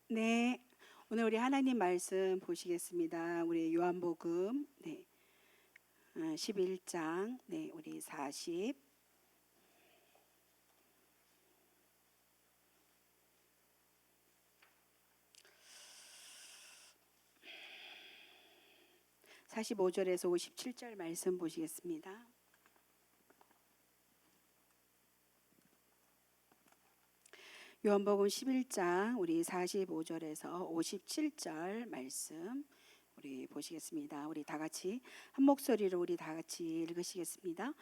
네, 오늘 우리 하나님 말씀 보시겠습니다. 우리 요한복음 11장 우리 45절에서 57절 말씀 보시겠습니다. 요한복음 11장 우리 45절에서 57절 말씀 우리 보시겠습니다. 우리 다 같이 한 목소리로 우리 다 같이 읽으시겠습니다.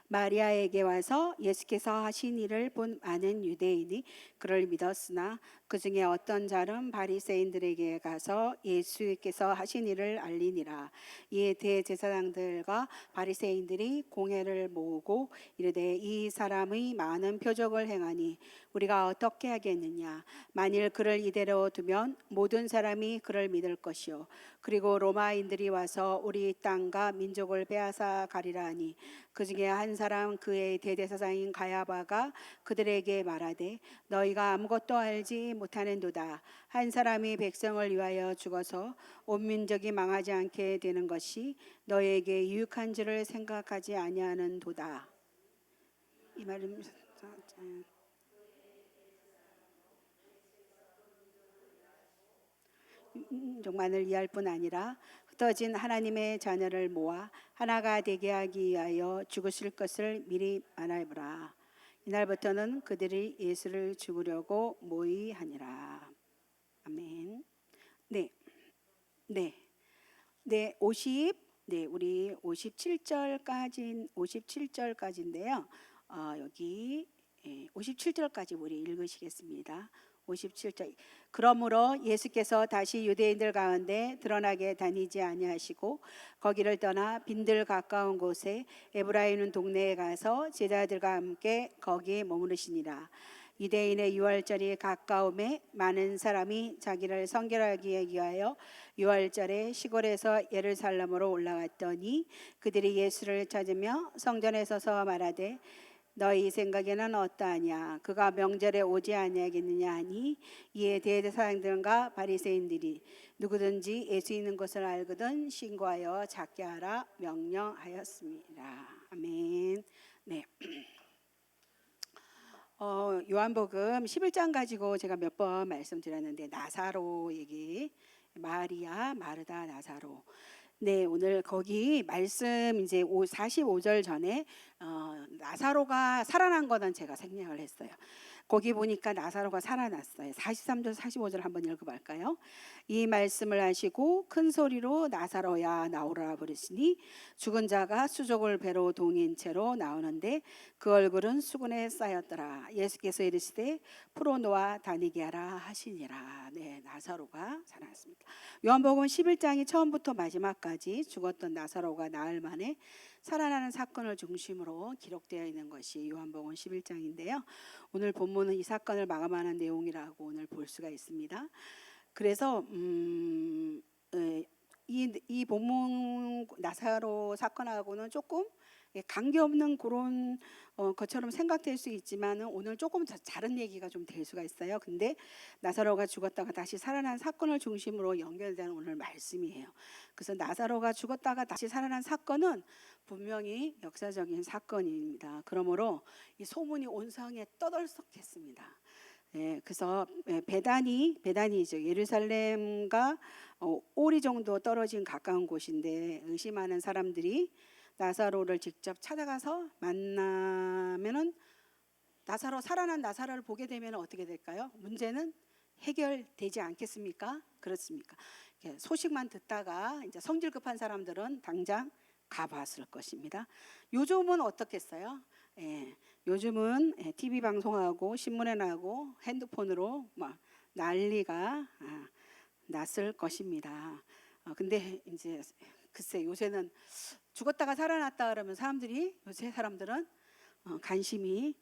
마리아에게 와서 예수께서 하신 일을 본 많은 유대인이 그를 믿었으나 그 중에 어떤 자는 바리새인들에게 가서 예수께서 하신 일을 알리니라. 이에 대제사장들과 바리새인들이 공회를 모으고 이르되 이 사람의 많은 표적을 행하니 우리가 어떻게 하겠느냐. 만일 그를 이대로 두면 모든 사람이 그를 믿을 것이요 그리고 로마인들이 와서 우리 땅과 민족을 빼앗아 가리라 하니 그 중에 한 사람 그의 대제사장인 가야바가 그들에게 말하되 너희가 아무것도 알지 못하는도다. 한 사람이 백성을 위하여 죽어서 온 민족이 망하지 않게 되는 것이 너희에게 유익한 줄을 생각하지 아니하는도다. 이 말은 종만을 이해할 뿐 아니라 흩어진 하나님의 자녀를 모아 하나가 되게 하기 위하여 죽으실 것을 미리 말하여보라. 이날부터는 그들이 예수를 죽으려고 모의하니라. 아멘. 네, 네, 네, 우리 57절까지인데요. 여기 57절까지 우리 읽으시겠습니다. 57절. 그러므로 예수께서 다시 유대인들 가운데 드러나게 다니지 아니하시고 거기를 떠나 빈들 가까운 곳에 에브라임 동네에 가서 제자들과 함께 거기 머무르시니라. 유대인의 유월절이 가까움에 많은 사람이 자기를 성결하기 위하여 유월절에 시골에서 예루살렘으로 올라갔더니 그들이 예수를 찾으며 성전에 서서 말하되 너희 생각에는 어떠하냐. 그가 명절에 오지 아니하겠느냐 하니 이에 대제사장들과 바리새인들이 누구든지 예수 있는 것을 알거든 신고하여 잡게 하라 명령하였습니다. 아멘. 네. 요한복음 11장 가지고 제가 몇 번 말씀드렸는데 나사로 얘기, 마리아, 마르다, 나사로. 네, 오늘 거기 말씀 이제 45절 전에 나사로가 살아난 거는 제가 생략을 했어요. 거기 보니까 나사로가 살아났어요. 43절 45절 한번 읽어볼까요? 이 말씀을 하시고 큰 소리로 나사로야 나오라 부르시니 죽은 자가 수족을 배로 동인 채로 나오는데 그 얼굴은 수건에 쌓였더라. 예수께서 이르시되 풀어놓아 다니게 하라 하시니라. 네, 나사로가 살아났습니다. 요한복음 11장이 처음부터 마지막까지 죽었던 나사로가 나흘 만에 살아나는 사건을 중심으로 기록되어 있는 것이 요한복음 11장인데요. 오늘 본문은 이 사건을 마감하는 내용이라고 오늘 볼 수가 있습니다. 그래서 이 본문 나사로 사건하고는 조금 관계없는 그런 것처럼 생각될 수 있지만 오늘 조금 다른 얘기가 좀 될 수가 있어요. 근데 나사로가 죽었다가 다시 살아난 사건을 중심으로 연결되는 오늘 말씀이에요. 그래서 나사로가 죽었다가 다시 살아난 사건은 분명히 역사적인 사건입니다. 그러므로 이 소문이 온 성에 떠들썩했습니다. 그래서 베다니죠. 예루살렘과 오리 정도 떨어진 가까운 곳인데 의심하는 사람들이 나사로를 직접 찾아가서 만나면은 살아난 나사로를 보게 되면 어떻게 될까요? 문제는 해결되지 않겠습니까? 그렇습니까? 소식만 듣다가 이제 성질 급한 사람들은 당장 가봤을 것입니다. 요즘은 어떻겠어요? 요즘은 TV 방송하고 신문에 나고 핸드폰으로 막 난리가 났을 것입니다. 근데 이제 글쎄 요새는 죽었다가 살아났다 그러면 요새 사람들은 관심이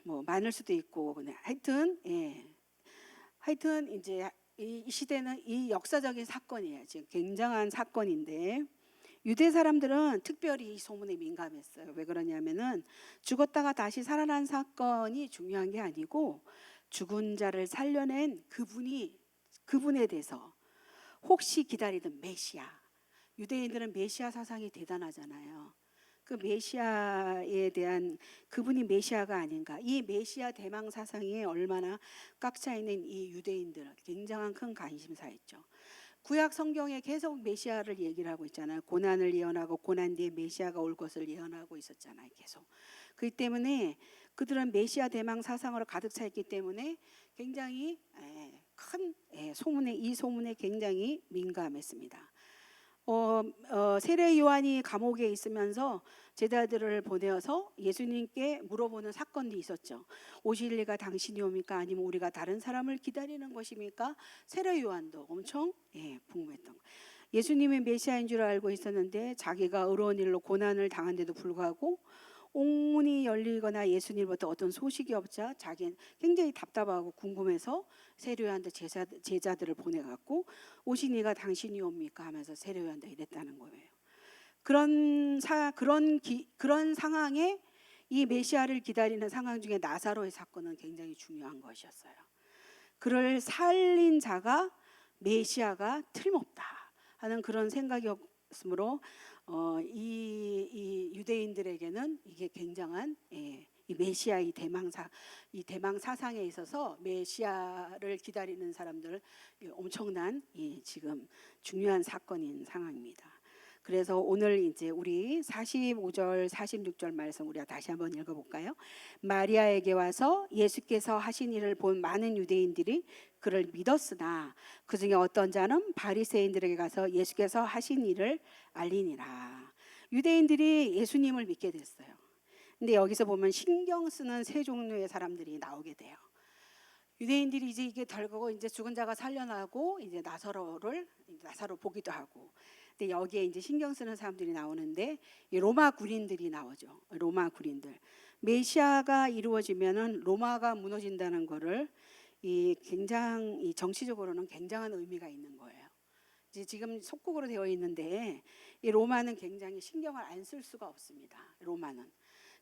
뭐 많을 수도 있고 하여튼 이제 이 시대는 이 역사적인 사건이에요. 지금 굉장한 사건인데 유대 사람들은 특별히 이 소문에 민감했어요. 왜 그러냐면은 죽었다가 다시 살아난 사건이 중요한 게 아니고 죽은 자를 살려낸 그분에 대해서 혹시 기다리던 메시아, 유대인들은 메시아 사상이 대단하잖아요. 그 메시아에 대한 그분이 메시아가 아닌가, 이 메시아 대망 사상에 얼마나 꽉 차 있는 이 유대인들 굉장한 큰 관심사였죠. 구약 성경에 계속 메시아를 얘기를 하고 있잖아요. 고난을 예언하고 고난 뒤에 메시아가 올 것을 예언하고 있었잖아요. 계속. 그렇기 때문에 그들은 메시아 대망 사상으로 가득 차 있기 때문에 굉장히 큰 이 소문에 굉장히 민감했습니다. 세례 요한이 감옥에 있으면서 제자들을 보내어서 예수님께 물어보는 사건도 있었죠. 오실 리가 당신이 옵니까? 아니면 우리가 다른 사람을 기다리는 것입니까? 세례 요한도 엄청 궁금했던 거예요. 예수님이 메시아인 줄 알고 있었는데 자기가 의로운 일로 고난을 당한데도 불구하고 옥문이 열리거나 예수님부터 어떤 소식이 없자 자기는 굉장히 답답하고 궁금해서 세례요한도 제자들을 보내갖고 오신 이가 당신이 옵니까 하면서 세례요한도 이랬다는 거예요. 그런 상황에 이 메시아를 기다리는 상황 중에 나사로의 사건은 굉장히 중요한 것이었어요. 그를 살린 자가 메시아가 틀림없다 하는 그런 생각이었으므로 이 유대인들에게는 이게 굉장한 이 메시아 이 대망 사상에 있어서 메시아를 기다리는 사람들 엄청난 지금 중요한 사건인 상황입니다. 그래서 오늘 이제 우리 45절 46절 말씀 우리가 다시 한번 읽어볼까요? 마리아에게 와서 예수께서 하신 일을 본 많은 유대인들이 그를 믿었으나 그중에 어떤 자는 바리새인들에게 가서 예수께서 하신 일을 알리니라. 유대인들이 예수님을 믿게 됐어요. 근데 여기서 보면 신경 쓰는 세 종류의 사람들이 나오게 돼요. 유대인들이 이제 이게 덜고 이제 죽은 자가 살려나고 이제 나사로 보기도 하고. 근데 여기에 이제 신경 쓰는 사람들이 나오는데 로마 군인들이 나오죠. 로마 군인들. 메시아가 이루어지면은 로마가 무너진다는 거를 굉장히 정치적으로는 굉장한 의미가 있는 거예요. 이제 지금 속국으로 되어 있는데 이 로마는 굉장히 신경을 안 쓸 수가 없습니다. 로마는.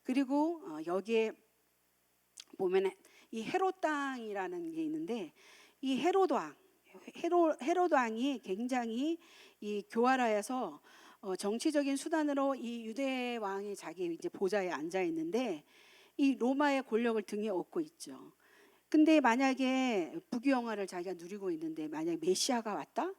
그리고 여기에 보면 이 헤롯 당이라는 게 있는데 이 헤롯 왕이 굉장히 이 교활하여서 정치적인 수단으로 이 유대 왕이 자기 이제 보좌에 앉아 있는데 이 로마의 권력을 등에 업고 있죠. 근데 만약에 부귀영화를 자기가 누리고 있는데 만약 메시아가 왔다?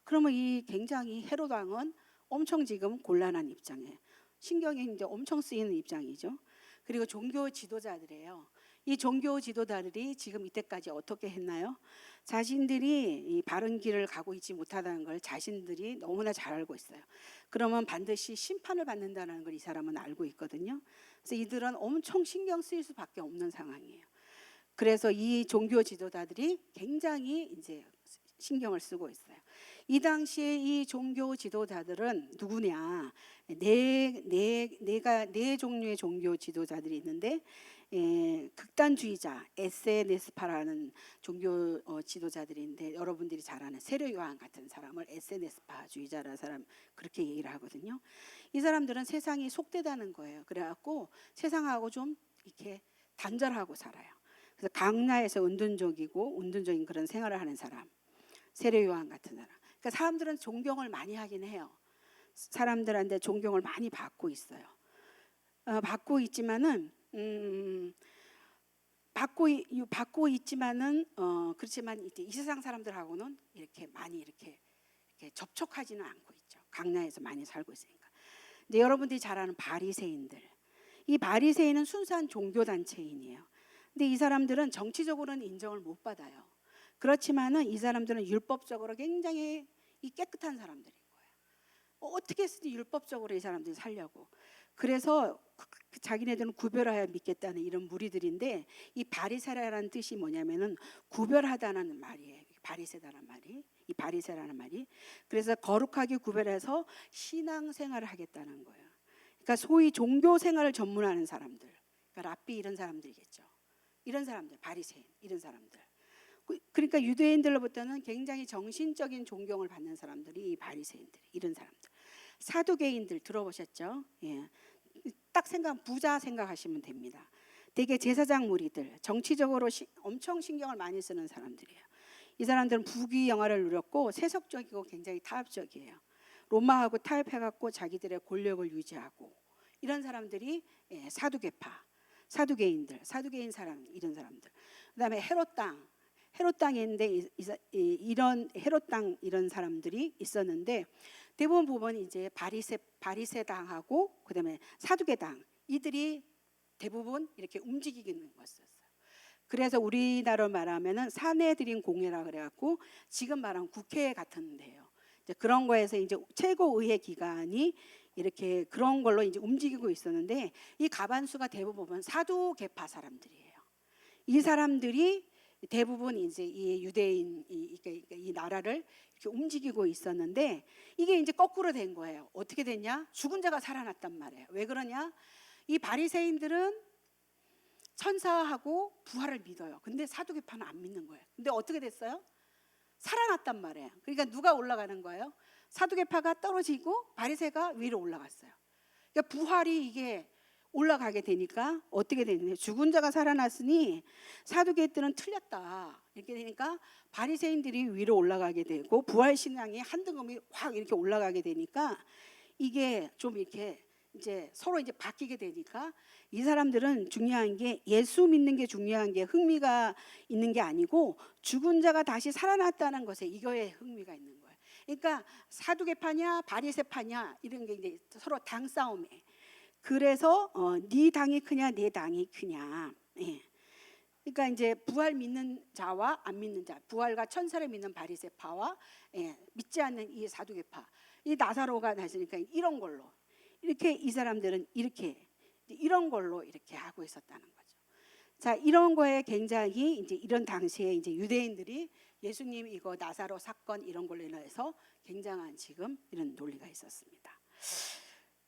그러면 이 굉장히 헤롯 왕은 엄청 지금 곤란한 입장이에요. 신경이 이제 엄청 쓰이는 입장이죠. 그리고 종교 지도자들이에요. 이 종교 지도자들이 지금 이때까지 어떻게 했나요? 자신들이 이 바른 길을 가고 있지 못하다는 걸 자신들이 너무나 잘 알고 있어요. 그러면 반드시 심판을 받는다는 걸 이 사람은 알고 있거든요. 그래서 이들은 엄청 신경 쓰일 수밖에 없는 상황이에요. 그래서 이 종교 지도자들이 굉장히 이제 신경을 쓰고 있어요. 이 당시에 이 종교 지도자들은 누구냐? 네 종류의 종교 지도자들이 있는데 극단주의자 에세네스파라는 종교 지도자들인데 여러분들이 잘 아는 세례 요한 같은 사람을 에세네스파주의자라는 사람 그렇게 얘기를 하거든요. 이 사람들은 세상이 속되다는 거예요. 그래갖고 세상하고 좀 이렇게 단절하고 살아요. 그래서 강나에서 은둔적인 그런 생활을 하는 사람, 세례 요한 같은 사람. 그러니까 사람들은 존경을 많이 하긴 해요. 사람들한테 존경을 많이 받고 있어요. 받고 있지만은 그렇지만 이제 이 세상 사람들하고는 이렇게 많이 이렇게 접촉하지는 않고 있죠. 강야에서 많이 살고 있으니까. 근데 여러분들이 잘 아는 바리새인들, 이 바리새인은 순수한 종교 단체인이에요. 근데 이 사람들은 정치적으로는 인정을 못 받아요. 그렇지만은 이 사람들은 율법적으로 굉장히 깨끗한 사람들인 거예요. 어떻게 해서든 율법적으로 이 사람들이 살려고. 그래서 자기네들은 구별하여 믿겠다는 이런 무리들인데 이 바리새라는 뜻이 뭐냐면은 구별하다는 말이에요. 바리새다라는 말이. 이 바리새라는 말이. 그래서 거룩하게 구별해서 신앙생활을 하겠다는 거예요. 그러니까 소위 종교 생활을 전문하는 사람들. 그러니까 랍비 이런 사람들이겠죠. 이런 사람들, 바리새인 이런 사람들. 그러니까 유대인들로부터는 굉장히 정신적인 존경을 받는 사람들이 이 바리새인들 이런 사람들. 사두개인들 들어보셨죠? 예. 딱 부자 생각하시면 됩니다. 되게 제사장 무리들, 정치적으로 엄청 신경을 많이 쓰는 사람들이에요. 이 사람들은 부귀 영화를 누렸고 세속적이고 굉장히 타협적이에요. 로마하고 타협해갖고 자기들의 권력을 유지하고 이런 사람들이 사두개파, 사두개인 사람, 이런 사람들. 그다음에 헤롯 땅인데 이런 헤롯 땅 이런 사람들이 있었는데 대부분 보면 이제 바리새당하고 그다음에 사두개당 이들이 대부분 이렇게 움직이는 것이었어요. 그래서 우리나라로 말하면은 사내들인 공회라 그래갖고 지금 말하면 국회 같은데요. 이제 그런 거에서 이제 최고의회 기관이 이렇게 그런 걸로 이제 움직이고 있었는데 이 가반수가 대부분 보면 사두개파 사람들이에요. 이 사람들이 대부분 이제 이 유대인 이 나라를 이렇게 움직이고 있었는데 이게 이제 거꾸로 된 거예요. 어떻게 됐냐? 죽은 자가 살아났단 말이에요. 왜 그러냐? 이 바리새인들은 천사하고 부활을 믿어요. 근데 사두개파는 안 믿는 거예요. 근데 어떻게 됐어요? 살아났단 말이에요. 그러니까 누가 올라가는 거예요? 사두개파가 떨어지고 바리새가 위로 올라갔어요. 그러니까 부활이 이게 올라가게 되니까 어떻게 되느냐? 죽은 자가 살아났으니 사두개들은 틀렸다. 이렇게 되니까 바리새인들이 위로 올라가게 되고 부활 신앙이 한 등급이 확 이렇게 올라가게 되니까 이게 좀 이렇게 이제 서로 이제 바뀌게 되니까 이 사람들은 중요한 게 예수 믿는 게 중요한 게 흥미가 있는 게 아니고 죽은 자가 다시 살아났다는 것에 이거에 흥미가 있는 거예요. 그러니까 사두개파냐 바리새파냐 이런 게 이제 서로 당 싸움에. 그래서 네 당이 크냐 내 당이 크냐. 예. 그러니까 이제 부활 믿는 자와 안 믿는 자, 부활과 천사를 믿는 바리새파와 믿지 않는 이 사두개파, 이 나사로가 나서니까 이런 걸로 이렇게 이 사람들은 이렇게 이런 걸로 이렇게 하고 있었다는 거죠. 자, 이런 거에 굉장히 이제 이런 당시에 이제 유대인들이 예수님 이거 나사로 사건 이런 걸로 인해서 굉장한 지금 이런 논리가 있었습니다.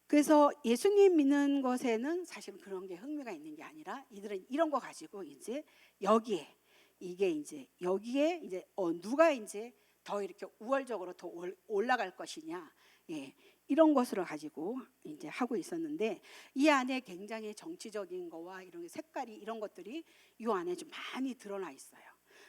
그래서 예수님 믿는 것에는 사실 그런 게 흥미가 있는 게 아니라 이들은 이런 거 가지고 이제 여기에 이게 이제 여기에 이제 누가 이제 더 이렇게 우월적으로 더 올라갈 것이냐, 이런 것으로 가지고 이제 하고 있었는데 이 안에 굉장히 정치적인 거와 이런 색깔이 이런 것들이 이 안에 좀 많이 드러나 있어요.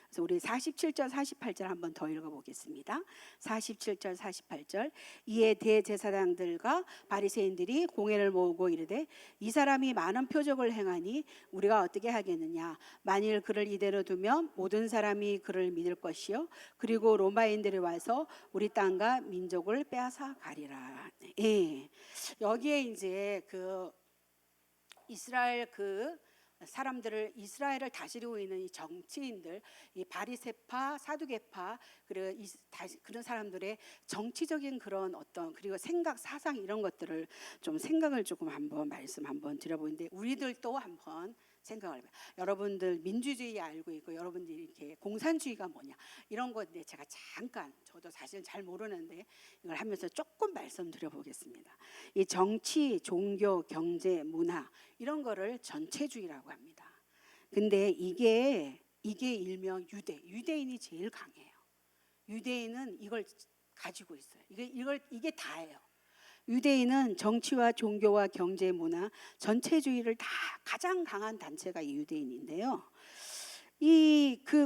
그래서 우리 47절 48절 한번 더 읽어보겠습니다. 47절 48절 이에 대제사장들과 바리새인들이 공회를 모으고 이르되 이 사람이 많은 표적을 행하니 우리가 어떻게 하겠느냐. 만일 그를 이대로 두면 모든 사람이 그를 믿을 것이요 그리고 로마인들이 와서 우리 땅과 민족을 빼앗아 가리라. 여기에 이제 그 이스라엘 사람들을 이스라엘을 다스리고 있는 이 정치인들, 이 바리새파, 사두개파 그리고 그런 사람들의 정치적인 그런 어떤 그리고 생각, 사상 이런 것들을 좀 생각을 조금 한번 말씀 한번 드려보는데 우리들도 한번 생각을 해봐요. 여러분들 민주주의 알고 있고 여러분들이 이렇게 공산주의가 뭐냐 이런 건데 제가 잠깐 저도 사실 잘 모르는데 이걸 하면서 조금 말씀드려보겠습니다. 이 정치, 종교, 경제, 문화 이런 거를 전체주의라고 합니다. 근데 이게 일명 유대인이 제일 강해요. 유대인은 이걸 가지고 있어요. 이게 다예요. 유대인은 정치와 종교와 경제, 문화, 전체주의를 다 가장 강한 단체가 이 유대인인데요.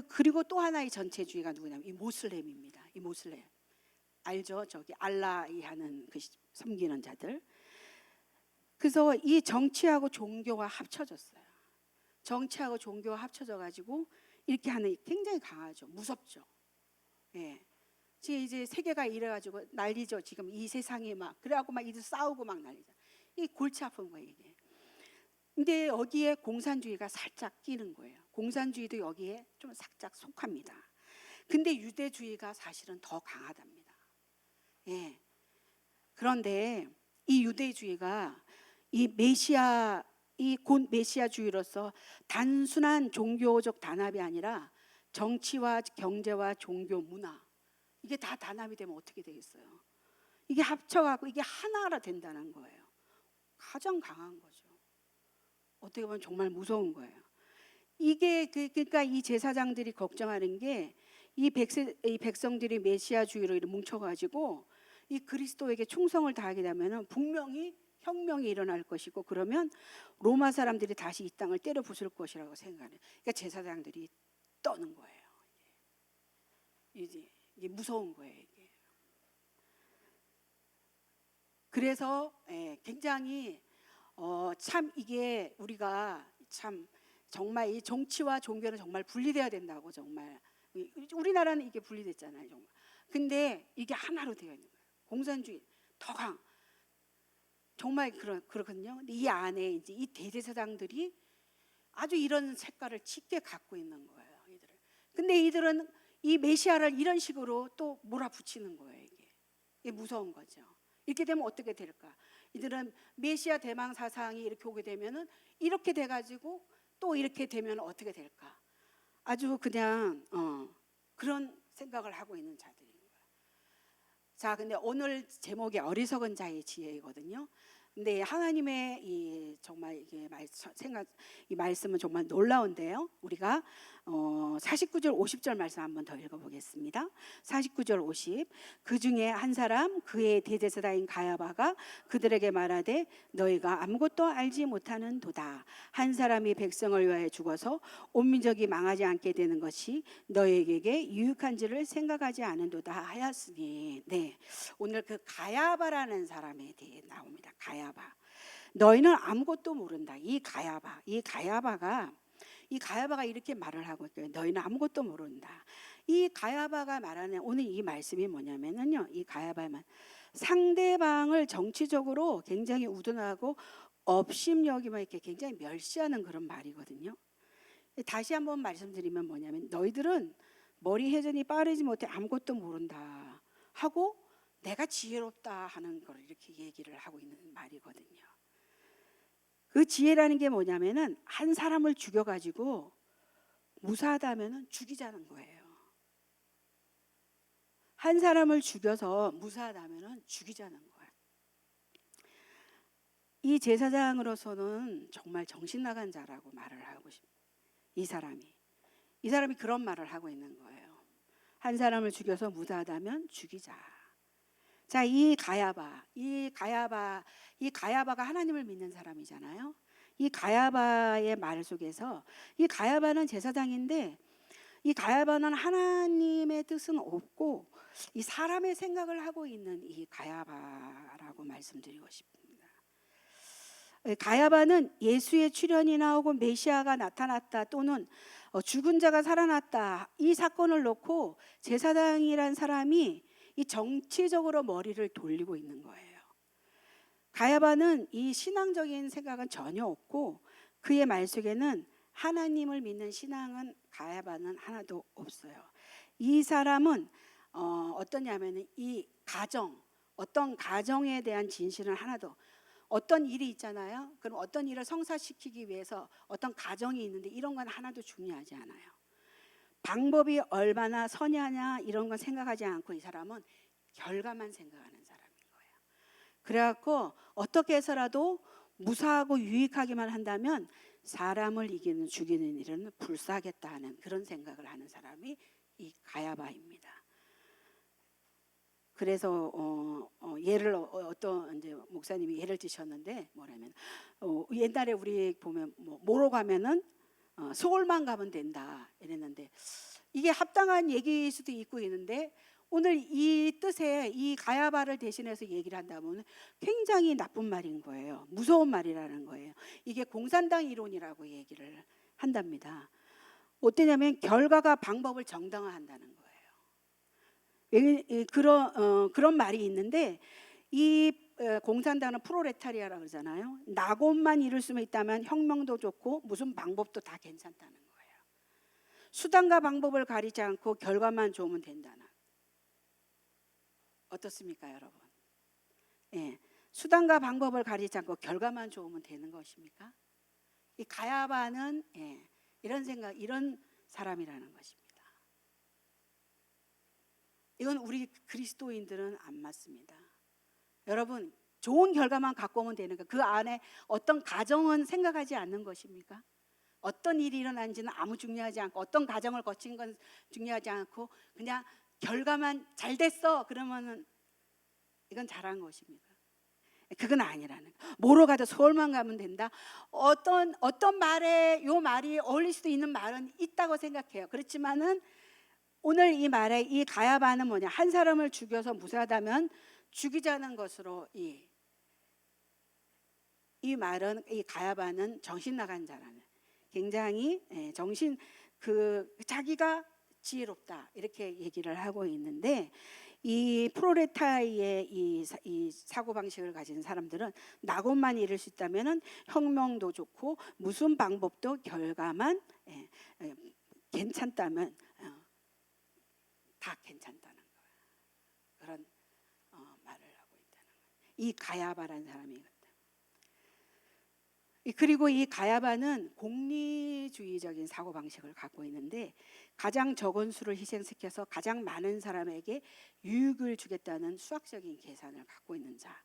그리고 또 하나의 전체주의가 누구냐면 이 모슬렘입니다. 이 모슬렘 알죠? 저기 알라히 하는 그 섬기는 자들. 그래서 이 정치하고 종교가 합쳐졌어요. 정치하고 종교가 합쳐져 가지고 이렇게 하는 굉장히 강하죠. 무섭죠. 지금 이제 세계가 이래가지고 난리죠. 지금 이 세상이 막 그래갖고 막 이들 싸우고 막 난리죠. 이 골치 아픈 거예요 이게. 근데 여기에 공산주의가 살짝 끼는 거예요. 공산주의도 여기에 좀 살짝 속합니다. 근데 유대주의가 사실은 더 강하답니다. 그런데 이 유대주의가 이 메시아 곧 메시아주의로서 단순한 종교적 단합이 아니라 정치와 경제와 종교, 문화 이게 다 단합이 되면 어떻게 되겠어요? 이게 합쳐갖고 이게 하나가 된다는 거예요. 가장 강한 거죠. 어떻게 보면 정말 무서운 거예요. 이게 그러니까 이 제사장들이 걱정하는 게 이 백성들이 메시아주의로 뭉쳐가지고 이 그리스도에게 충성을 다하게 되면은 분명히 혁명이 일어날 것이고, 그러면 로마 사람들이 다시 이 땅을 때려 부술 것이라고 생각해요. 그러니까 제사장들이 떠는 거예요. 이게 무서운 거예요. 이게. 그래서 굉장히 참 이게 우리가 참 정말 이 정치와 종교는 정말 분리돼야 된다고, 정말 우리나라는 이게 분리됐잖아요. 정말. 근데 이게 하나로 되어 있는 거예요. 공산주의 더 강. 정말 그렇거든요. 근데 이 안에 이제 이 대제사장들이 아주 이런 색깔을 짙게 갖고 있는 거예요. 이들은. 근데 이들은 이 메시아를 이런 식으로 또 몰아붙이는 거예요. 이게 무서운 거죠. 이렇게 되면 어떻게 될까? 이들은 메시아 대망 사상이 이렇게 오게 되면은 이렇게 돼가지고 또 이렇게 되면 어떻게 될까? 아주 그냥 그런 생각을 하고 있는 자들인 거예요. 자, 근데 오늘 제목이 어리석은 자의 지혜이거든요. 근데 하나님의 이 정말 이게 이 말씀은 정말 놀라운데요. 우리가 49절 50절 말씀 한번 더 읽어보겠습니다. 49절 50. 그 중에 한 사람 그의 대제사장인 가야바가 그들에게 말하되 너희가 아무것도 알지 못하는 도다. 한 사람이 백성을 위하여 죽어서 온 민족이 망하지 않게 되는 것이 너희에게 유익한지를 생각하지 않은도다 하였으니. 네, 오늘 그 가야바라는 사람에 대해 나옵니다. 가야바. 너희는 아무것도 모른다. 이 가야바가 이렇게 말을 하고 있어요. 너희는 아무것도 모른다. 이 가야바가 말하는 오늘 이 말씀이 뭐냐면은요. 이 가야바만 상대방을 정치적으로 굉장히 우둔하고 업심여기만 이렇게 굉장히 멸시하는 그런 말이거든요. 다시 한번 말씀드리면 뭐냐면 너희들은 머리 회전이 빠르지 못해 아무것도 모른다 하고 내가 지혜롭다 하는 걸 이렇게 얘기를 하고 있는 말이거든요. 그 지혜라는 게 뭐냐면은 한 사람을 죽여가지고 무사하다면은 죽이자는 거예요. 한 사람을 죽여서 무사하다면은 죽이자는 거예요. 이 제사장으로서는 정말 정신 나간 자라고 말을 하고 싶어요. 이 사람이 그런 말을 하고 있는 거예요. 한 사람을 죽여서 무사하다면 죽이자. 자, 이 가야바가 하나님을 믿는 사람이잖아요. 이 가야바의 말 속에서 이 가야바는 제사장인데 이 가야바는 하나님의 뜻은 없고 이 사람의 생각을 하고 있는 이 가야바라고 말씀드리고 싶습니다. 가야바는 예수의 출현이 나오고 메시아가 나타났다 또는 죽은 자가 살아났다 이 사건을 놓고 제사장이란 사람이 이 정치적으로 머리를 돌리고 있는 거예요. 가야바는 이 신앙적인 생각은 전혀 없고 그의 말 속에는 하나님을 믿는 신앙은 가야바는 하나도 없어요. 이 사람은 어떠냐면은 이 어떤 가정에 대한 진실은 하나도, 어떤 일이 있잖아요. 그럼 어떤 일을 성사시키기 위해서 어떤 가정이 있는데 이런 건 하나도 중요하지 않아요. 방법이 얼마나 선하냐 이런 건 생각하지 않고 이 사람은 결과만 생각하는 사람인 거예요. 그래갖고 어떻게 해서라도 무사하고 유익하기만 한다면 사람을 죽이는 일은 불사하겠다 하는 그런 생각을 하는 사람이 이 가야바입니다. 그래서 예를 어떤 이제 목사님이 예를 드셨는데 뭐냐면 옛날에 우리 보면 뭐로 가면은 서울만 가면 된다 이랬는데 이게 합당한 얘기일 수도 있고 있는데 오늘 이 뜻에 이 가야바를 대신해서 얘기를 한다면 굉장히 나쁜 말인 거예요. 무서운 말이라는 거예요. 이게 공산당 이론이라고 얘기를 한답니다. 어떠냐면 결과가 방법을 정당화한다는 거예요. 그런 말이 있는데 이 공산당은 프로레타리아라고 그러잖아요. 낙원만 이룰 수 있다면 혁명도 좋고 무슨 방법도 다 괜찮다는 거예요. 수단과 방법을 가리지 않고 결과만 좋으면 된다는. 어떻습니까, 여러분? 예, 수단과 방법을 가리지 않고 결과만 좋으면 되는 것입니까? 이 가야바는 이런 사람이라는 것입니다. 이건 우리 그리스도인들은 안 맞습니다. 여러분, 좋은 결과만 갖고 오면 되는 거. 그 안에 어떤 가정은 생각하지 않는 것입니까? 어떤 일이 일어난지는 아무 중요하지 않고 어떤 가정을 거친 건 중요하지 않고 그냥 결과만 잘 됐어 그러면은 이건 잘한 것입니다. 그건 아니라는 거예요. 뭐로 가도 서울만 가면 된다. 어떤 말에 요 말이 어울릴 수도 있는 말은 있다고 생각해요. 그렇지만은 오늘 이 말에 이 가야바는 뭐냐? 한 사람을 죽여서 무사하다면 죽이자는 것으로 이 말은 이 가야바는 정신 나간 자라는 굉장히 정신 자기가 지혜롭다 이렇게 얘기를 하고 있는데 이 프로레타이의 이 사고 방식을 가진 사람들은 낙원만 이룰 수 있다면은 혁명도 좋고 무슨 방법도 결과만 괜찮다면 다 괜찮다는 거예요. 그런 말을 하고 있다는 거예요. 이 가야바라는 사람이거든. 그리고 이 가야바는 공리주의적인 사고방식을 갖고 있는데 가장 적은 수를 희생시켜서 가장 많은 사람에게 유익을 주겠다는 수학적인 계산을 갖고 있는 자.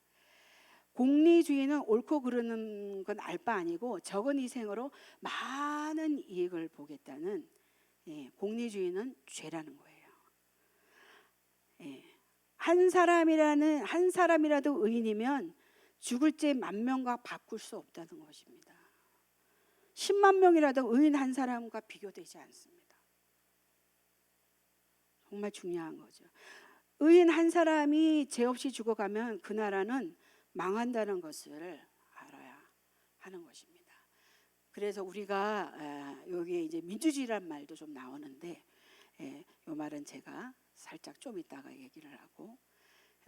공리주의는 옳고 그르는 건 알 바 아니고 적은 희생으로 많은 이익을 보겠다는 공리주의는 죄라는 거예요. 한 사람이라도 의인이면 죽을 때 10,000명과 바꿀 수 없다는 것입니다. 10만 명이라도 의인 한 사람과 비교되지 않습니다. 정말 중요한 거죠. 의인 한 사람이 죄 없이 죽어가면 그 나라는 망한다는 것을 알아야 하는 것입니다. 그래서 우리가 여기에 이제 민주주의란 말도 좀 나오는데 이 말은 제가 살짝 좀 이따가 얘기를 하고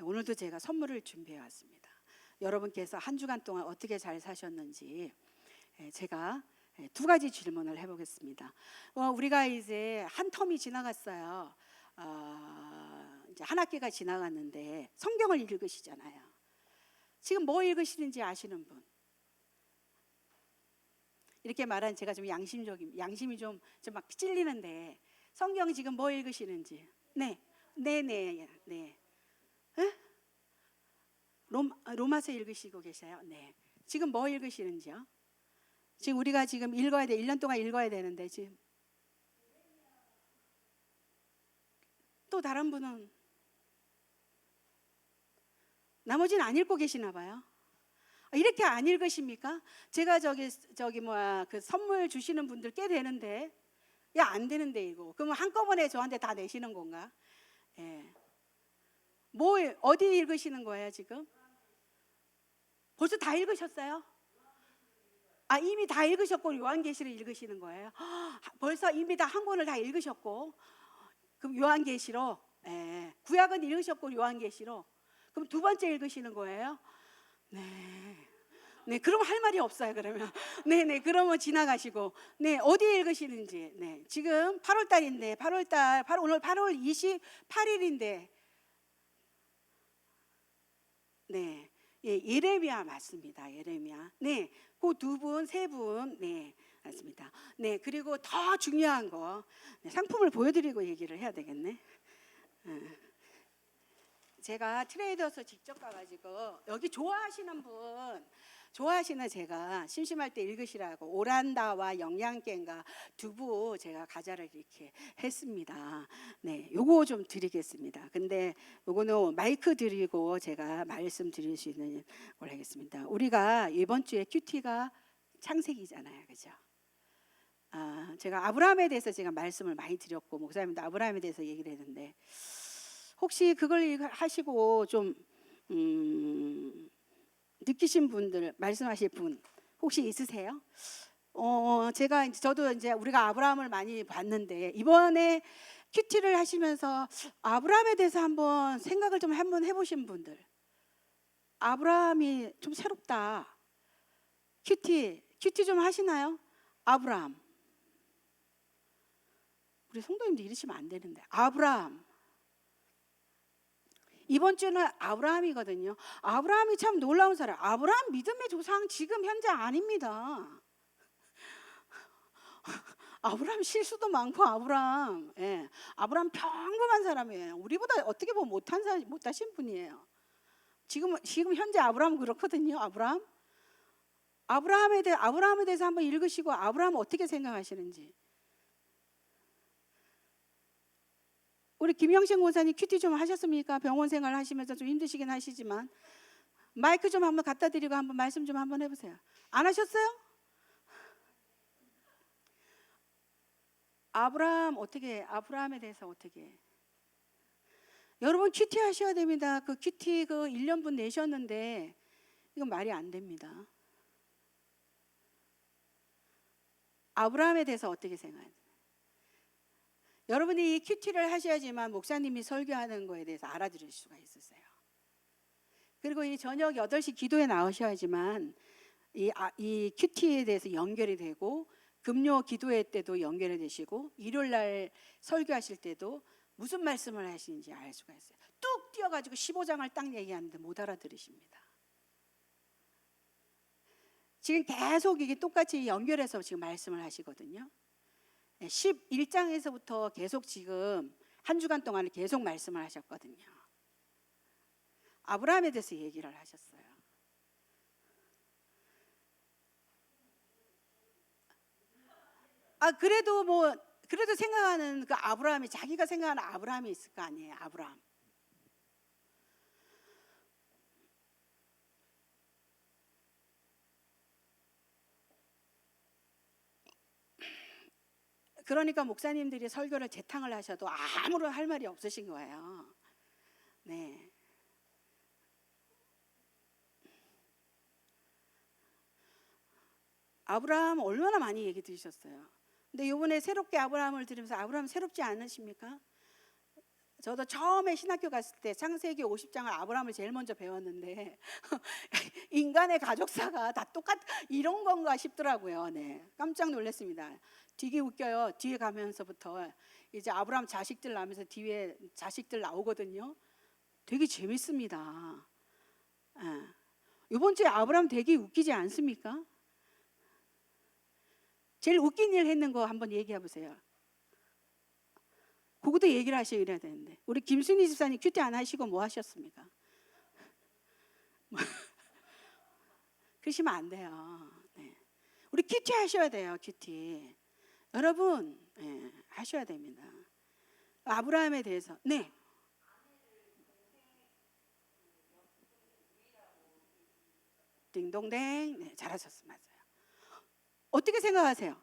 오늘도 제가 선물을 준비해 왔습니다. 여러분께서 한 주간 동안 어떻게 잘 사셨는지 제가 2가지 질문을 해보겠습니다. 우리가 이제 한 텀이 지나갔어요. 이제 한 학기가 지나갔는데 성경을 읽으시잖아요. 지금 뭐 읽으시는지 아시는 분? 이렇게 말한 제가 좀 양심이 좀 막 찔리는데 성경 지금 뭐 읽으시는지? 네. 로마서 읽으시고 계세요? 네. 지금 뭐 읽으시는지요? 지금 우리가 지금 읽어야 돼. 1년 동안 읽어야 되는데 지금 또 다른 분은 나머지는 안 읽고 계시나 봐요. 이렇게 안 읽으십니까? 제가 그 선물 주시는 분들 꽤 되는데 야 안 되는데 이거 그러면 한꺼번에 저한테 다 내시는 건가? 어디 읽으시는 거예요 지금? 벌써 다 읽으셨어요? 이미 다 읽으셨고 요한계시를 읽으시는 거예요? 벌써 이미 다 한 권을 다 읽으셨고 그럼 요한계시로 구약은 읽으셨고 요한계시로 그럼 2번째 읽으시는 거예요? 네, 그럼 할 말이 없어요. 그러면 그러면 지나가시고 어디 읽으시는지 지금 8월 달인데 오늘 8월 28일인데 예레미야 맞습니다. 예레미야. 그 2분, 3분 맞습니다. 그리고 더 중요한 거 상품을 보여드리고 얘기를 해야 되겠네. 제가 트레이더스 직접 가가지고 여기 좋아하시는 제가 심심할 때 읽으시라고 오란다와 영양갱과 두부 제가 과자를 이렇게 했습니다. 요거 좀 드리겠습니다. 근데 요거는 마이크 드리고 제가 말씀 드릴 수 있는 걸 하겠습니다. 우리가 이번 주에 큐티가 창세기잖아요, 그죠? 제가 아브라함에 대해서 제가 말씀을 많이 드렸고 목사님도 아브라함에 대해서 얘기를 했는데 혹시 그걸 하시고 좀 느끼신 분들 말씀하실 분 혹시 있으세요? 저도 이제 우리가 아브라함을 많이 봤는데 이번에 큐티를 하시면서 아브라함에 대해서 한번 생각을 좀 한번 해보신 분들 아브라함이 좀 새롭다. 큐티 좀 하시나요? 아브라함 우리 성도님들 이러시면 안 되는데 아브라함 이번 주는 아브라함이거든요. 아브라함이 참 놀라운 사람. 아브라함 믿음의 조상 지금 현재 아닙니다. 아브라함 실수도 많고 아브라함 평범한 사람이에요. 우리보다 어떻게 보면 못하신 분이에요. 지금 현재 아브라함 그렇거든요. 아브라함에 대해서 한번 읽으시고 아브라함 어떻게 생각하시는지. 우리 김영신 권사님 큐티 좀 하셨습니까? 병원 생활 하시면서 좀 힘드시긴 하시지만 마이크 좀 한번 갖다 드리고 한번 말씀 좀 한번 해보세요. 안 하셨어요? 아브라함에 대해서 어떻게? 여러분 큐티 하셔야 됩니다. 그 큐티 그 1년분 내셨는데 이건 말이 안 됩니다. 아브라함에 대해서 어떻게 생각해요? 여러분이 이 큐티를 하셔야지만 목사님이 설교하는 거에 대해서 알아들을 수가 있으세요. 그리고 이 저녁 8시 기도에 나오셔야지만 이 큐티에 대해서 연결이 되고 금요 기도회 때도 연결이 되시고 일요일 날 설교하실 때도 무슨 말씀을 하시는지 알 수가 있어요. 뚝 뛰어가지고 15장을 딱 얘기하는데 못 알아들으십니다. 지금 계속 이게 똑같이 연결해서 지금 말씀을 하시거든요. 11장에서부터 계속 지금 한 주간 동안 계속 말씀을 하셨거든요. 아브라함에 대해서 얘기를 하셨어요. 그래도 생각하는 그 아브라함이 자기가 생각하는 아브라함이 있을 거 아니에요. 아브라함. 그러니까 목사님들이 설교를 재탕을 하셔도 아무런 할 말이 없으신 거예요. 네. 아브라함 얼마나 많이 얘기 들으셨어요. 근데 이번에 새롭게 아브라함을 들으면서 아브라함 새롭지 않으십니까? 저도 처음에 신학교 갔을 때 창세기 50장을 아브라함을 제일 먼저 배웠는데 인간의 가족사가 다 이런 건가 싶더라고요. 네, 깜짝 놀랐습니다. 되게 웃겨요. 뒤에 가면서부터 이제 아브라함 자식들 나면서 뒤에 자식들 나오거든요. 되게 재밌습니다. 이번 주에 아브라함 되게 웃기지 않습니까? 제일 웃긴 일 했는 거 한번 얘기해 보세요. 그것도 얘기를 하시고 이래야 되는데 우리 김순희 집사님 큐티 안 하시고 뭐 하셨습니까? 그러시면 안 돼요. 네. 우리 큐티 하셔야 돼요. 큐티 여러분 하셔야 됩니다. 아브라함에 대해서 네. 딩동댕 네, 잘하셨어요. 맞아요. 어떻게 생각하세요?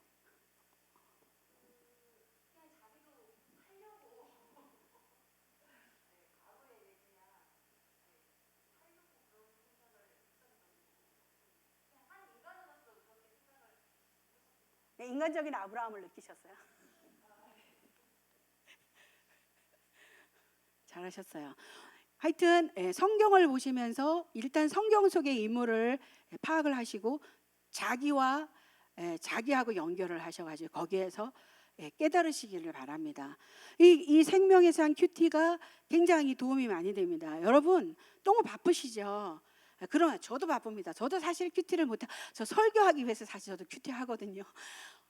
네, 인간적인 아브라함을 느끼셨어요? 잘하셨어요. 하여튼 성경을 보시면서 일단 성경 속의 인물을 파악을 하시고 자기하고 연결을 하셔가지고 거기에서 깨달으시기를 바랍니다. 이 생명의 산 큐티가 굉장히 도움이 많이 됩니다. 여러분 너무 바쁘시죠? 그러나 저도 바쁩니다. 저도 사실 큐티를 못해. 저 설교하기 위해서 사실 저도 큐티 하거든요.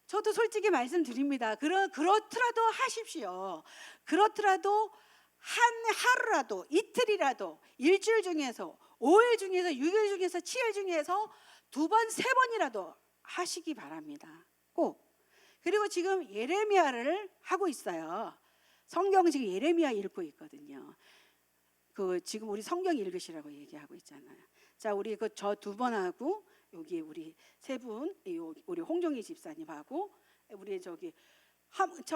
저도 솔직히 말씀드립니다. 그렇더라도 하십시오. 그렇더라도 하루라도 이틀이라도 일주일 중에서 5일 중에서 6일 중에서 7일 중에서 2번 3번이라도 하시기 바랍니다. 꼭. 그리고 지금 예레미야를 하고 있어요. 성경 지금 예레미야 읽고 있거든요. 지금 우리 성경 읽으시라고 얘기하고 있잖아요. 자, 우리 저 2번 하고 여기 우리 3분, 우리 홍종희 집사님하고 우리 저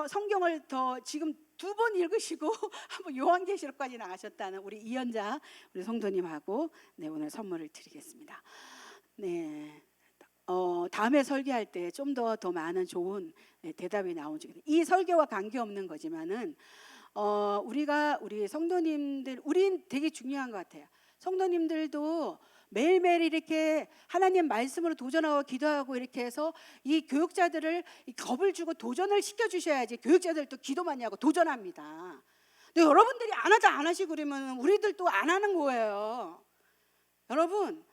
성경을 더 지금 2번 읽으시고 한번 요한계시록까지 나가셨다는 우리 이연자 우리 성도님하고 네, 오늘 선물을 드리겠습니다. 네, 다음에 설교할 때 좀 더 많은 좋은 대답이 나오죠. 이 설교와 관계없는 거지만은 우리 성도님들 우린 되게 중요한 것 같아요. 성도님들도 매일매일 이렇게 하나님 말씀으로 도전하고 기도하고 이렇게 해서 이 교육자들을 겁을 주고 도전을 시켜주셔야지 교육자들도 기도 많이 하고 도전합니다. 근데 여러분들이 안 하시고 그러면 우리들도 안 하는 거예요. 여러분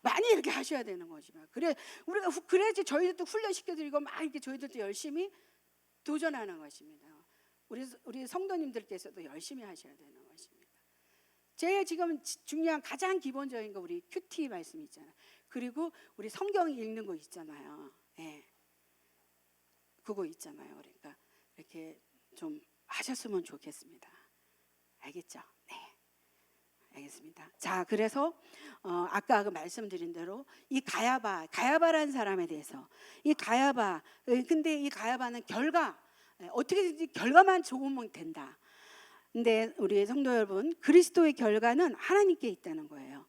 많이 이렇게 하셔야 되는 거지만 그래야지 저희들도 훈련시켜드리고 막 이렇게 저희들도 열심히 도전하는 것입니다. 우리 성도님들께서도 열심히 하셔야 되는 것입니다. 제일 지금 중요한 가장 기본적인 거 우리 큐티 말씀 있잖아요. 그리고 우리 성경 읽는 거 있잖아요. 네. 그거 있잖아요. 그러니까 이렇게 좀 하셨으면 좋겠습니다. 알겠죠? 네. 알겠습니다. 자, 그래서 아까 그 말씀드린 대로 이 가야바라는 사람에 대해서 이 가야바, 근데 이 가야바는 어떻게든지 결과만 좋으면 된다. 근데 우리 성도 여러분, 그리스도의 결과는 하나님께 있다는 거예요.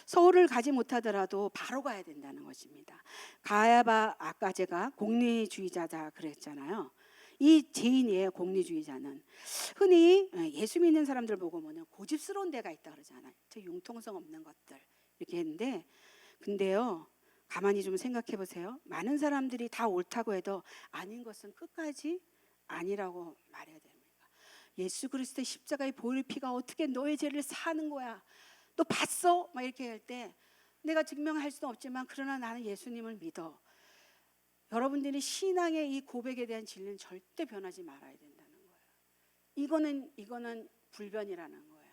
서울을 가지 못하더라도 바로 가야 된다는 것입니다. 가야바, 아까 제가 공리주의자다 그랬잖아요. 이 죄인이에요. 공리주의자는 흔히 예수 믿는 사람들 보고 보면 고집스러운 데가 있다 그러잖아요. 저 융통성 없는 것들 이렇게 했는데, 근데요, 가만히 좀 생각해 보세요. 많은 사람들이 다 옳다고 해도 아닌 것은 끝까지 아니라고 말해야 됩니다. 예수 그리스도의 십자가의 보혈 피가 어떻게 너의 죄를 사는 거야? 너 봤어? 막 이렇게 할 때 내가 증명할 수는 없지만 그러나 나는 예수님을 믿어. 여러분들이 신앙의 이 고백에 대한 진리는 절대 변하지 말아야 된다는 거예요. 이거는 불변이라는 거예요.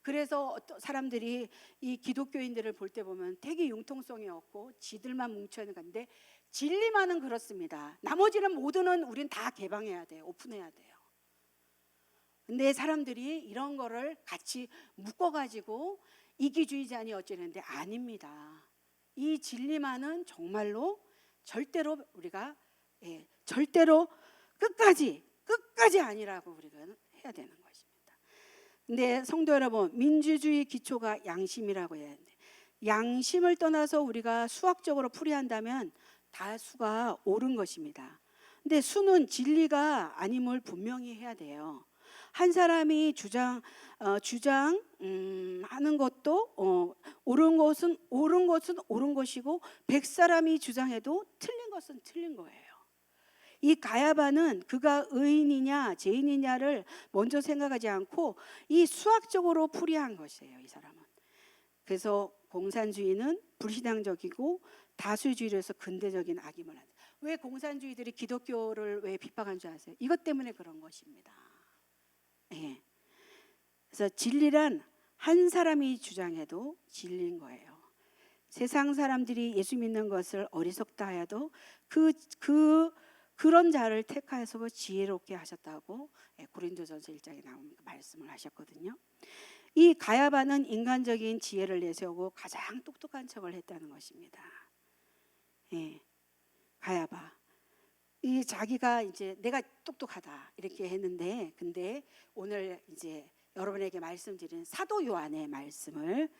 그래서 어떤 사람들이 이 기독교인들을 볼 때 보면 되게 융통성이 없고 지들만 뭉쳐 있는 건데, 진리만은 그렇습니다. 나머지는 모두는 우린 다 개방해야 돼요. 오픈해야 돼요. 근데 사람들이 이런 거를 같이 묶어가지고 이기주의자니 어쩌는데 아닙니다. 이 진리만은 정말로 절대로 우리가 절대로 끝까지 아니라고 우리가 해야 되는 것입니다. 근데 성도 여러분, 민주주의 기초가 양심이라고 해야 하는데, 양심을 떠나서 우리가 수학적으로 풀이한다면 다수가 옳은 것입니다. 근데 수는 진리가 아님을 분명히 해야 돼요. 한 사람이 주장하는 것도 옳은 것은 옳은 것이고 100사람이 주장해도 틀린 것은 틀린 거예요. 이 가야바는 그가 의인이냐 죄인이냐를 먼저 생각하지 않고 이 수학적으로 풀이한 것이에요. 이 사람은. 그래서 공산주의는 불신앙적이고 다수주의로서 근대적인 악임을 한다. 왜 공산주의들이 기독교를 왜 비판한 줄 아세요? 이것 때문에 그런 것입니다. 예. 그래서 진리란 한 사람이 주장해도 진리인 거예요. 세상 사람들이 예수 믿는 것을 어리석다 하여도 그런 자를 택하여서 지혜롭게 하셨다고 고린도전서 1장에 나온 말씀을 하셨거든요. 이 가야바는 인간적인 지혜를 내세우고 가장 똑똑한 척을 했다는 것입니다. 예. 가야바. 이 자기가 이제 내가 똑똑하다 이렇게 했는데, 근데 오늘 이제 여러분에게 말씀드린 사도 요한의 말씀을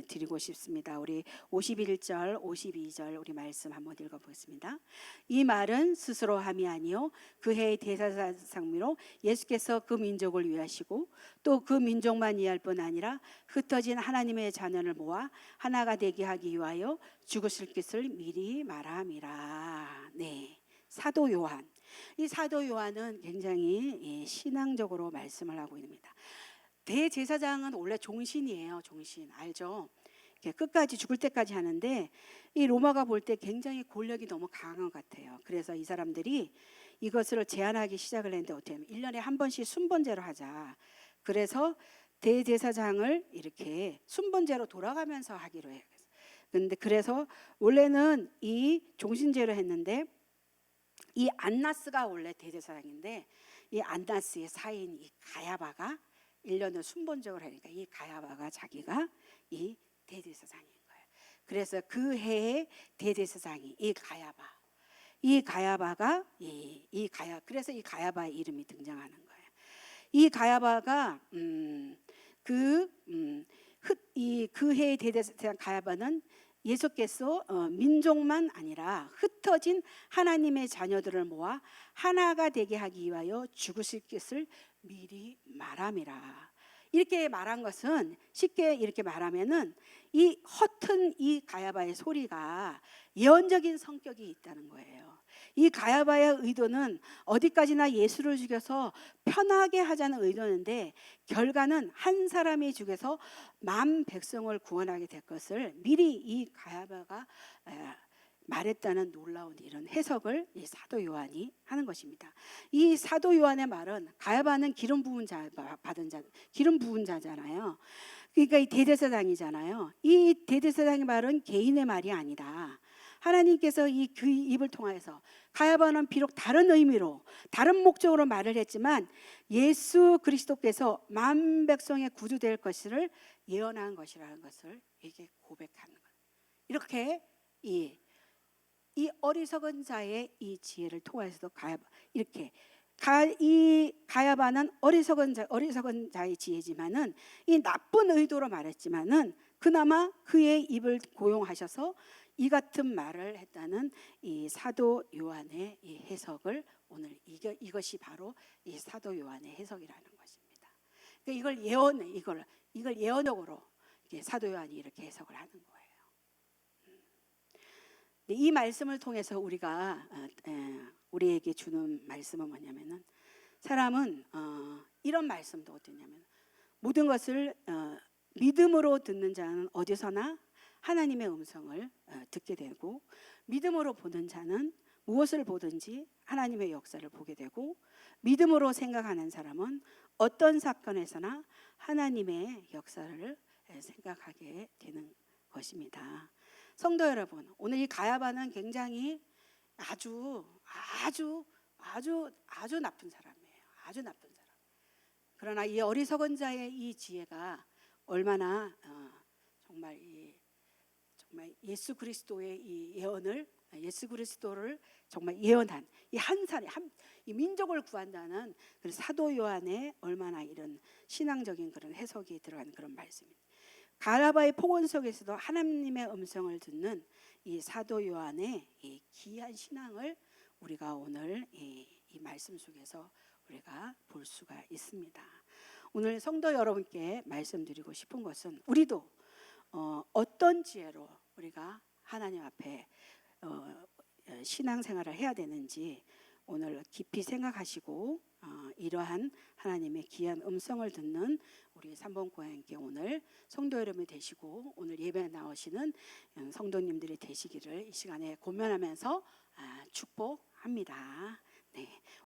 드리고 싶습니다. 우리 51절, 52절 우리 말씀 한번 읽어보겠습니다. 이 말은 스스로 함이 아니요 그 해의 대사상미로 예수께서 그 민족을 위하시고 또 그 민족만 이해할 뿐 아니라 흩어진 하나님의 자녀를 모아 하나가 되게 하기 위하여 죽으실 것을 미리 말함이라. 네. 사도 요한. 이 사도 요한은 굉장히 신앙적으로 말씀을 하고 있습니다. 대제사장은 원래 종신이에요. 종신 알죠? 끝까지 죽을 때까지 하는데 이 로마가 볼 때 굉장히 권력이 너무 강한 것 같아요. 그래서 이 사람들이 이것을 제한하기 시작을 했는데 어떻게 하면 1년에 한 번씩 순번제로 하자. 그래서 대제사장을 이렇게 순번제로 돌아가면서 하기로 해요. 근데 그래서 원래는 이 종신제로 했는데 이 안나스가 원래 대제사장인데 이 안나스의 사이인 이 가야바가 1년을 순번적으로 하니까 이 가야바가 자기가 이 대제사장인 거예요. 그래서 그 해의 대제사장이 이 가야바가 그래서 이 가야바의 이름이 등장하는 거예요. 이 가야바가 그 해의 대제사장 가야바는 예수께서 민족만 아니라 흩어진 하나님의 자녀들을 모아 하나가 되게 하기 위하여 죽으실 것을 미리 말함이라. 이렇게 말한 것은 쉽게 이렇게 말하면은 이 허튼 이 가야바의 소리가 예언적인 성격이 있다는 거예요. 이 가야바의 의도는 어디까지나 예수를 죽여서 편하게 하자는 의도인데 결과는 한 사람이 죽여서 만 백성을 구원하게 될 것을 미리 이 가야바가 말했다는 놀라운 이런 해석을 이 사도 요한이 하는 것입니다. 이 사도 요한의 말은 가야바는 기름 부은 자잖아요. 그러니까 이 대제사장이잖아요. 이 대제사장의 말은 개인의 말이 아니다. 하나님께서 이 그 입을 통하여서 가야바는 비록 다른 의미로 다른 목적으로 말을 했지만 예수 그리스도께서 만 백성의 구주될 것을 예언한 것이라는 것을 이게 고백하는 거예요. 이렇게 이 어리석은 자의 이 지혜를 통해서도 이렇게 이 가야바는 어리석은 자의 지혜지만은 이 나쁜 의도로 말했지만은 그나마 그의 입을 고용하셔서 이 같은 말을 했다는 이 사도 요한의 이 해석을 오늘 이것이 바로 이 사도 요한의 해석이라는 것입니다. 그러니까 이걸 예언적으로 사도 요한이 이렇게 해석을 하는 거예요. 이 말씀을 통해서 우리에게 주는 말씀은 뭐냐면은 사람은 이런 말씀도 어떠냐면 모든 것을 믿음으로 듣는 자는 어디서나 하나님의 음성을 듣게 되고 믿음으로 보는 자는 무엇을 보든지 하나님의 역사를 보게 되고 믿음으로 생각하는 사람은 어떤 사건에서나 하나님의 역사를 생각하게 되는 것입니다. 성도 여러분, 오늘 이 가야바는 굉장히 아주 나쁜 사람이에요. 아주 나쁜 사람. 그러나 이 어리석은 자의 이 지혜가 얼마나 정말 예수 그리스도의 이 예언을 예수 그리스도를 정말 예언한 이 민족을 구한다는 그 사도 요한의 얼마나 이런 신앙적인 그런 해석이 들어간 그런 말씀입니다. 가야바의 폭언 속에서도 하나님의 음성을 듣는 이 사도 요한의 이 귀한 신앙을 우리가 오늘 이 말씀 속에서 우리가 볼 수가 있습니다. 오늘 성도 여러분께 말씀드리고 싶은 것은 우리도 어떤 지혜로 우리가 하나님 앞에 신앙생활을 해야 되는지 오늘 깊이 생각하시고 이러한 하나님의 귀한 음성을 듣는 우리 삼봉교회함께 오늘 성도 여러분이 되시고 오늘 예배에 나오시는 성도님들이 되시기를 이 시간에 고면하면서 축복합니다. 네.